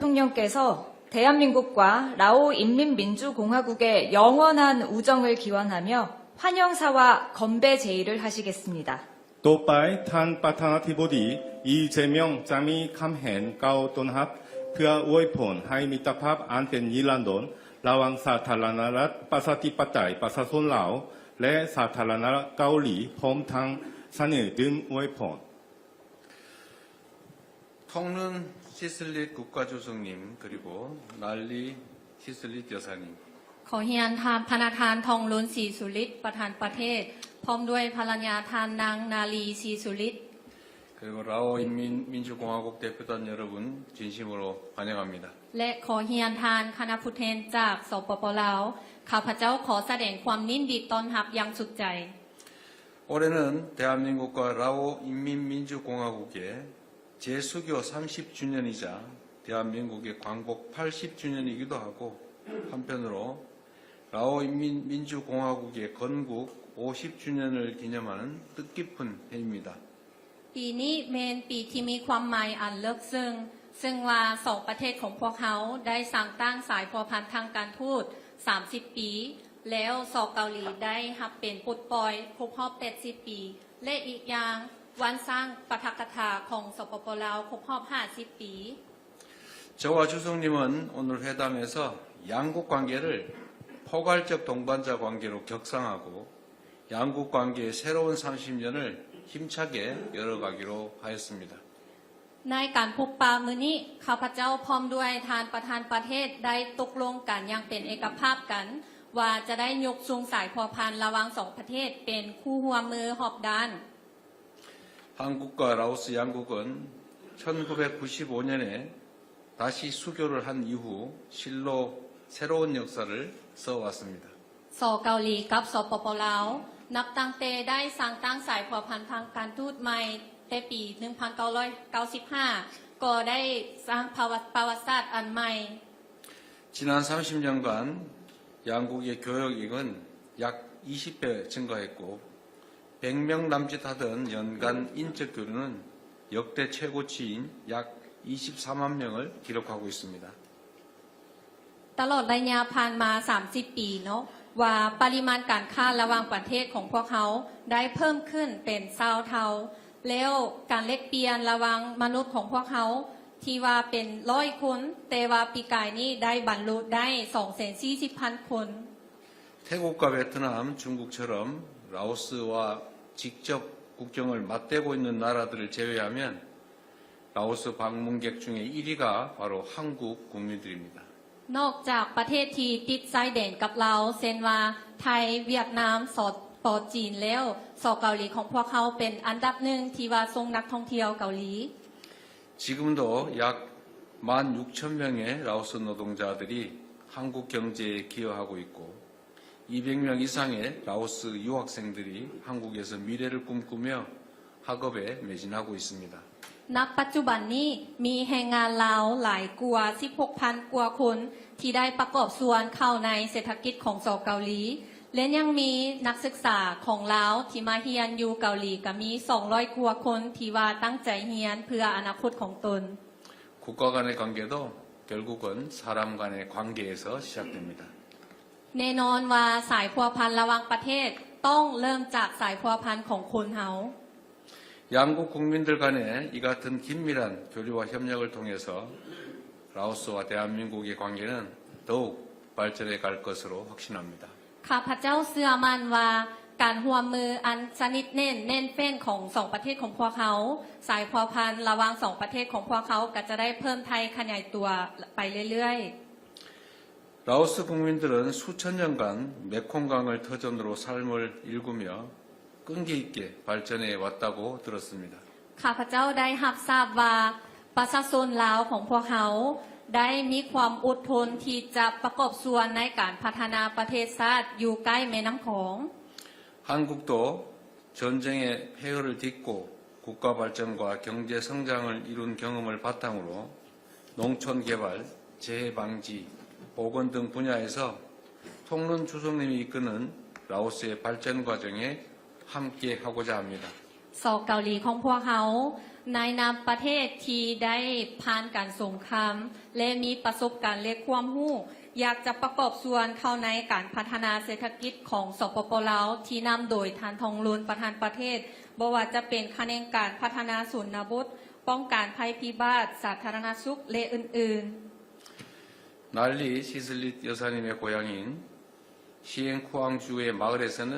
대통령께서 대한민국과 라오 인민민주공화국의 영원한 우정을 기원하며 환영사와 건배 제의를 하시겠습니다. ต่อไปท่านประธานาธิบดีอีเจมยองจะมีคำเห็นกล่าวต้อนรับเพื่ออวยพรให้มิตรภาพอันเป็นนิรันดรระหว่างสาธารณรัฐประชาธิปไตยประชาชนลาวและสาธารณรัฐเกาหลีพร้อมทั้งเสนอดื่มอวยพร 통른 시슬릿 국가주석님 그리고 날리 시슬릿 여사님 ขอเฮียนทานพนาทานทองล้นศรีสุริตประธานประเทศพร้อมด้วยภรรยาทานนางนาลีศรีสุริต 그리고 라오 인민민주공화국 대표단 여러분 진심으로 환영합니다. และขอเฮียนทานคณะผู้แทนจากสปปลาวข้าพเจ้าขอแสดงความยินดีต้อนรับอย่างสุดใจ 올해는 대한민국과 라오 인민민주공화국의 재수교 30주년이자 대한민국의 광복 80주년이기도 하고 한편으로 라오 인민민주공화국의 건국 50주년을 기념하는 뜻깊은 해입니다. ปีนี้เป็นปีที่มีความหมายอันเลิศซึ่งว่าสองประเทศของพวกเขาได้สร้างตั้งสายพัวพันธ์ทางการทูต30 ปีแล้วสองเกาหลีได้รับเป็นปลดปล่อยครบรอบ80 ปีและอีกอย่างวันสร้างปาฐกถาของสปปลาวครบรอบ50 ปี 저와 주석님은 오늘 회담에서 양국 관계를 포괄적 동반자 관계로 격상하고 양국 관계의 새로운 30년을 힘차게 열어가기로 하였습니다. ในการพบปะมื้อนี้ข้าพเจ้าพร้อมด้วยทานประธานประเทศได้ตกลงกันอย่างเป็นเอกภาพกันว่าจะได้ยกสูงสายพัวพันธ์ระหว่างสองประเทศเป็นคู่ร่วมมือรอบด้าน 한국과 라오스 양국은 1995년에 다시 수교를 한 이후 실로 새로운 역사를 써왔습니다. สเกาหลีกับสปปลาวนับตั้งแต่ได้สร้างตั้งสายพัวพันธ์ทางการทูตใหม่แต่ปี 1995 ก็ได้สร้างประวัติศาสตร์อันใหม่ 지난 30년간 양국의 교역액은 약 20배 증가했고 100명 남짓 하던 연간 인적 교류는 역대 최고치인 약 24만 명을 기록하고 있습니다. ตลอดระยะผ่านมา30 ปีเนาะว่าปริมาณการค้าระหว่างประเทศของพวกเขาได้เพิ่มขึ้นเป็น20 เท่าแล้วการแลกเปลี่ยนระหว่างมนุษย์ของพวกเขาที่ว่าเป็น100 คนแต่ว่าปีกายนี้ได้บรรลุได้ 240,000 คน 태국과 베트남, 중국처럼 라오스와 직접 국경을 맞대고 있는 나라들을 제외하면 라오스 방문객 중에 1위가 바로 한국 국민들입니다. นอกจากประเทศที่ติดชายแดนกับเราเช่นว่าไทยเวียดนามสปจีนแล้วสเกาหลีของพวกเขาเป็นอันดับหนึ่งที่ว่าส่งนักท่องเที่ยวเกาหลี 지금도 약 16,000명의 라오스 노동자들이 한국 경제에 기여하고 있고 200명 이상의 라오스 유학생들이 한국에서 미래를 꿈꾸며 학업에 매진하고 있습니다. ณ ปัจจุบันนี้มีแรงงานลาวหลายกว่า 16,000 กว่าคนที่ได้ประกอบส่วนเข้าในเศรษฐกิจของสเกาหลีและยังมีนักศึกษาของลาวที่มาเรียนอยู่เกาหลีก็มี200 กว่าคนที่ว่าตั้งใจเรียนเพื่ออนาคตของตน 국가 간의 관계도 결국은 사람 간의 관계에서 시작됩니다. แน่นอนว่าสายพัวพันระหว่างประเทศต้องเริ่มจากสายพัวพันของคนเฮา 양국 국민들 간의 이 같은 긴밀한 교류와 협력을 통해서 라오스와 대한민국의 관계는 더욱 발전해 갈 것으로 확신합니다. ข้าพเจ้าเชื่อมั่นว่าการร่วมมืออันสนิทแน่นแฟ้นของสองประเทศของพวกเขาสายพัวพันระหว่างสองประเทศของพวกเขาก็จะได้เพิ่มไทยขยายตัวไปเรื่อยๆ 라오스 국민들은 수천 년간 메콩강을 터전으로 삶을 일구며 끈기 있게 발전해 왔다고 들었습니다. ข้าพเจ้าได้รับทราบว่าประชาชนลาวของพวกเขาได้มีความอดทนที่จะประกอบส่วนในการพัฒนาประเทศชาติอยู่ใกล้แม่น้ำโขง 한국도 전쟁의 폐허를 딛고 국가 발전과 경제 성장을 이룬 경험을 바탕으로 농촌 개발, 재해 방지, 보건 등 분야에서 통론 주석님이 이끄는 라오스의 발전 과정에 함께 하고자 합니다. สอกเกาหลีของพวกเขาในนามประเทศที่ได้ผ่านการสงครามและมีประสบการณ์และความรู้อยากจะประกอบส่วนเข้าในการพัฒนาเศรษฐกิจของสปป.ลาวที่นำโดยท่านทองลุนประธานประเทศบ่ว่าจะเป็นคะแนนการพัฒนาศูนย์บทป้องกันภัยพิบัติสาธารณสุขและอื่นๆ 난리 시슬릿 여사님의 고향인 시엔쿠앙주의 마을에서는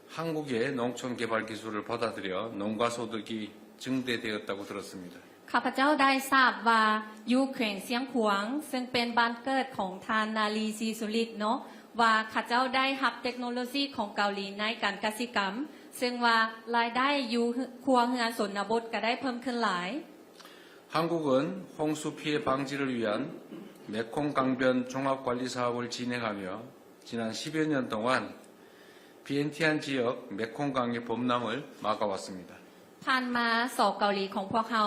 한국의 농촌 개발 기술을 받아들여 농가 소득이 증대되었다고 들었습니다. ข้าพเจ้าได้ทราบว่าอยู่แขวงเสียงขวางซึ่งเป็นบ้านเกิดของทานนาลีซีสุริตเนาะว่าข้าเจ้าได้รับเทคโนโลยีของเกาหลีในการกสิกรรมซึ่งว่ารายได้อยู่ครัวเรือนชนบทก็ได้เพิ่มขึ้นหลาย 한국은 홍수 피해 방지를 위한 메콩 강변 종합 관리 사업을 진행하며 지난 10여 년 동안 비엔티안 지역 메콩강의 범람을 막아왔습니다. ผ่านมาสอกเกาหลีของพวกเขา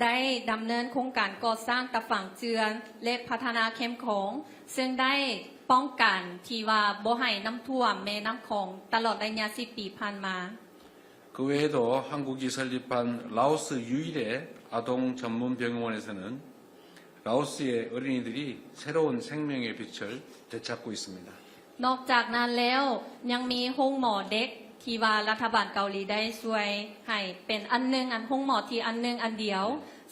ได้ดำเนินโครงการก่อสร้างตะฝั่งเจือนและพัฒนาเข้มของซึ่งได้ป้องกันที่ว่าบ่ให้น้ำท่วมแม่น้ำของตลอดระยะ10 ปีผ่านมา 그 외에도 한국이 설립한 라오스 유일의 아동 전문 병원에서는 라오스의 어린이들이 새로운 생명의 빛을 되찾고 있습니다. นอกจากนั้นแล้วยังมีโรงหมอเด็กที่ว่ารัฐบาลเกาหลีได้ช่วยให้เป็นอันหนึงอันโรงหมอที่อันหนึงอันเดียว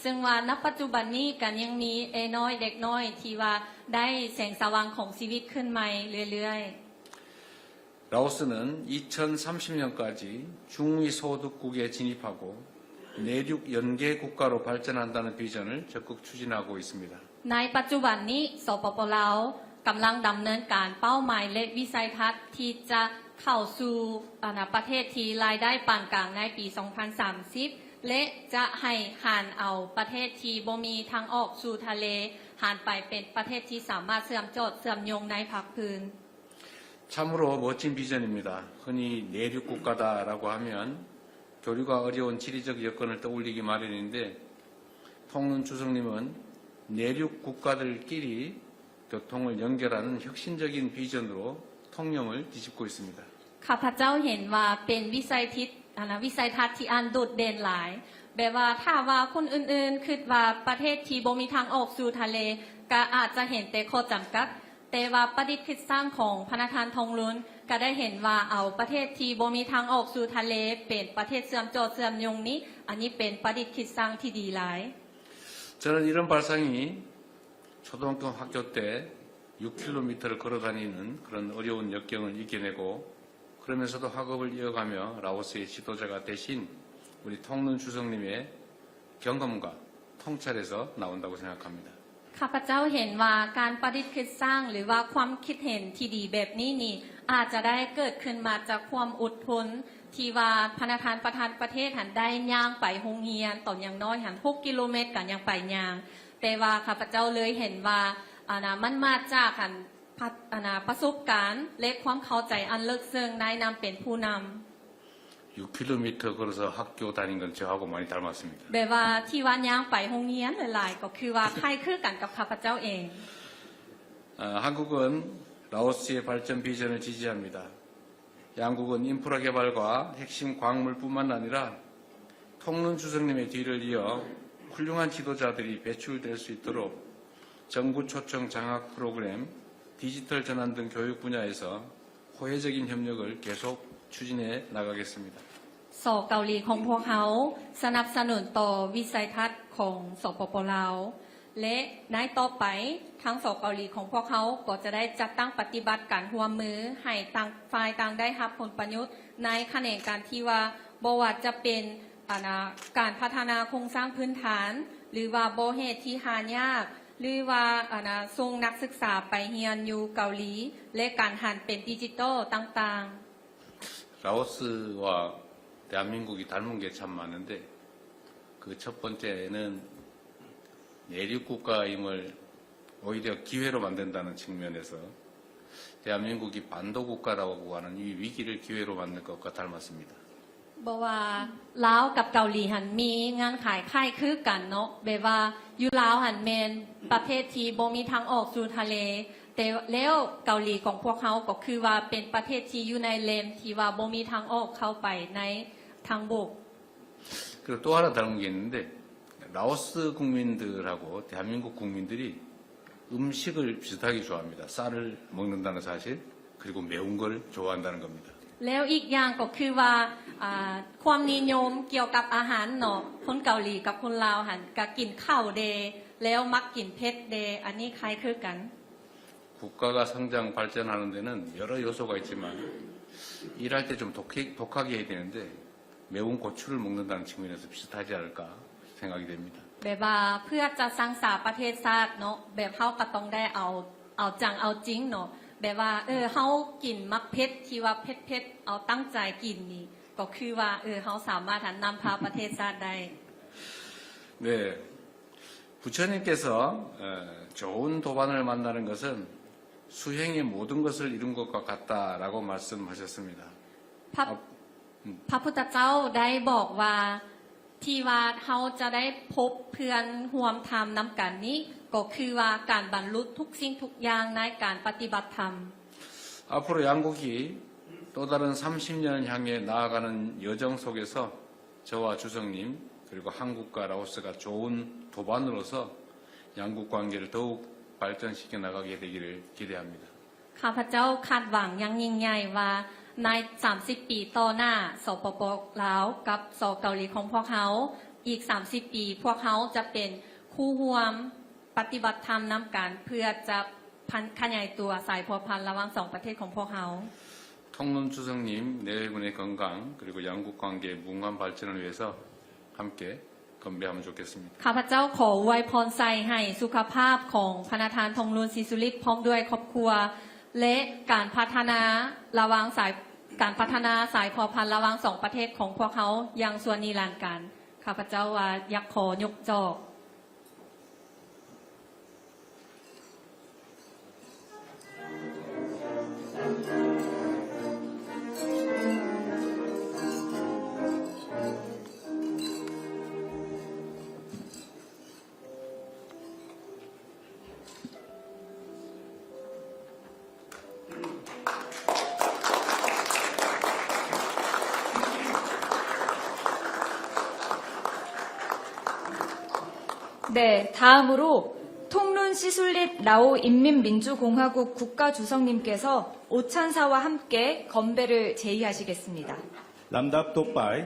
ซึ่งว่าณปัจจุบันนี้กันยังมีน้อยเด็กน้อยที่ว่าได้แสงสว่างของชีวิตขึ้นใหม่เรื่อยๆ 라오스는 2030년까지 중위 소득국에 진입하고 내륙 연계 국가로 발전한다는 비전을 적극 추진하고 있습니다. ในปัจจุบันนี้สปป.ลาวกำลังดำเนินการเป้าหมายและวิสัยทัศน์ที่จะเข้าสู่ประเทศที่รายได้ปานกลางในปี 2030 และจะให้หานเอาประเทศที่บ่มีทางออกสู่ทะเลหานไปเป็นประเทศที่สามารถเชื่อมโยงในภาคพื้น 참으로 멋진 비전입니다. 흔히 내륙 국가다라고 하면 교류가 어려운 지리적 여건을 떠올리기 마련인데 통론 주석님은 내륙 국가들끼리 교통을 연결하는 혁신적인 비전으로 통념을 뒤집고 있습니다. ข้าพเจ้าเห็นว่าเป็นวิสัยทัศน์ที่อันโดดเด่นหลายแบบว่าถ้าว่าคนอื่นๆคิดว่าประเทศที่บ่มีทางออกสู่ทะเลก็อาจจะเห็นแต่ข้อจำกัดแต่ว่าประดิษฐ์คิดสร้างของพระธานทองลุนก็ได้เห็นว่าเอาประเทศที่บ่มีทางออกสู่ทะเลเป็นประเทศเชื่อมโยงนี้อันนี้เป็นประดิษฐ์คิดสร้างที่ดีหลาย 저는 이런 발상이 초등학교 학교 때 6km를 걸어 다니는 그런 어려운 역경을 이겨내고 그러면서도 학업을 이어가며 라오스의 지도자가 되신 우리 통론 주석님의 경험과 통찰에서 나온다고 생각합니다. ข้าพเจ้าเห็นว่าการประดิษฐ์คิดสร้างหรือว่าความคิดเห็นที่ดีแบบนี้นี่อาจจะได้เกิดขึ้นมาจากความอดทนที่ว่าพนักงานประธานประเทศหันได้ย่างไปโรงเรียนตอนอย่างน้อยหัน6 กิโลเมตรกันยังไปย่างแต่ว่าข้าพเจ้าเลยเห็นว่ามันมาจากหันประสบการณ์และความเข้าใจอันลึกซึ้งในนำเป็นผู้นำ 6km 걸어서 학교 다닌 건 저하고 많이 닮았습니다. แบบว่าที่ว่าย่างไปโรงเรียนหลายๆก็คือว่าคล้ายคลึงกันกับข้าพเจ้าเอง 한국은 라오스의 발전 비전을 지지합니다. 양국은 인프라 개발과 핵심 광물뿐만 아니라 통론 주석님의 뒤를 이어 훌륭한 지도자들이 배출될 수 있도록 정부 초청 장학 프로그램, 디지털 전환 등 교육 분야에서 호혜적인 협력을 계속 추진해 나가겠습니다. สอกเกาหลีของพวกเขาสนับสนุนต่อวิสัยทัศน์ของสปป.ลาวและในต่อไปทั้งสอกเกาหลีของพวกเขาก็จะได้จัดตั้งปฏิบัติการร่วมมือให้ต่างฝ่ายต่างได้รับผลประโยชน์ในแขนงการที่ว่าบ่ว่าจะเป็นการพัฒนาโครงสร้างพื้นฐานหรือว่าบ่เหตุที่หายากหรือว่าส่งนักศึกษาไปเรียนอยู่เกาหลีและการหันเป็นดิจิทัลต่างๆ 라오스와 대한민국이 닮은 게 참 많은데 그 첫 번째는 내륙 국가임을 오히려 기회로 만든다는 측면에서 대한민국이 반도 국가라고 하는 이 위기를 기회로 만든 것과 닮았습니다. บอกว่าลาวกับเกาหลีหันมีงานขายค่ายคือกันเนาะแบบว่าอยู่ลาวหันแมนประเทศที่บ่มีทางออกสู่ทะเลแต่แล้วเกาหลีของพวกเขาก็คือว่าเป็นประเทศที่อยู่ในเลนที่ว่าบ่มีทางออกเข้าไปในทางบก 그리고 또 하나 다른 게 있는데 라오스 국민들하고 대한민국 국민들이 음식을 비슷하게 좋아합니다. 쌀을 먹는다는 사실 그리고 매운 걸 좋아한다는 겁니다. แล้วอีกอย่างก็คือว่าความนิยมเกี่ยวกับอาหารเนาะคนเกาหลีกับคนลาวหันก็กินข้าวเดแล้วมักกินเผ็ดเดอันนี้คล้ายคือกัน 국가가 성장 발전하는 데는 여러 요소가 있지만 일할 때 좀 독하게 해야 되는데 매운 고추를 먹는다는 측면에서 비슷하지 않을까 생각이 됩니다. แบบว่าเพื่อจะสร้างสรรค์ประเทศชาติเนาะแบบเฮาก็ต้องได้เอาจังเอาจริงเนาะแบบว่าเฮากินมักเผ็ดที่ว่าเผ็ดเอาตั้งใจกินนี่ก็คือว่าเฮาสามารถนำพาประเทศชาติได้ 네, 부처님께서 좋은 도반을 만나는 것은 수행의 모든 것을 이룬 것과 같다라고 말씀하셨습니다. พระพุทธเจ้าได้บอกว่าที่ว่าเฮาจะได้พบเพื่อนร่วมธรรมนำกันนี้ก็คือว่าการบรรลุทุกสิ่งทุกอย่างในการปฏิบัติธรรม 앞으로 양국이 또 다른 30년 향해 나아가는 여정 속에서 저와 주석님 그리고 한국과 라오스가 좋은 도반으로서 양국 관계를 더욱 발전시켜 나가게 되기를 기대합니다. ข้าพเจ้าคาดหวังอย่างยิ่งใหญ่ว่าใน30 ปีต่อหน้าสปป.ลาวกับสเกาหลีของพวกเขาอีก30 ปีพวกเขาจะเป็นคู่ร่วมปฏิบัติธรรมนำกันเพื่อจะขยายตัวสายพัวพันระหว่าง2ประเทศของพวกเขา 통론 주석님 내외분의 건강 그리고 양국 관계의 무궁한 발전을 위해서 함께 건배하면 좋겠습니다. ข้าพเจ้าขออวยพรใส่ให้สุขภาพของพระธานทองลุนศรีสุริตพร้อมด้วยครอบครัวและการพัฒนาระหว่างสายพัวพันระหว่าง2ประเทศของพวกเขายังส่วนนิรันดร์กันข้าพเจ้าว่าอยากขอยกจอก 네, 다음으로 통룬 시술릿 라오 인민민주공화국 국가주석님께서 오찬사와 함께 건배를 제의하시겠습니다. 람답 또빠이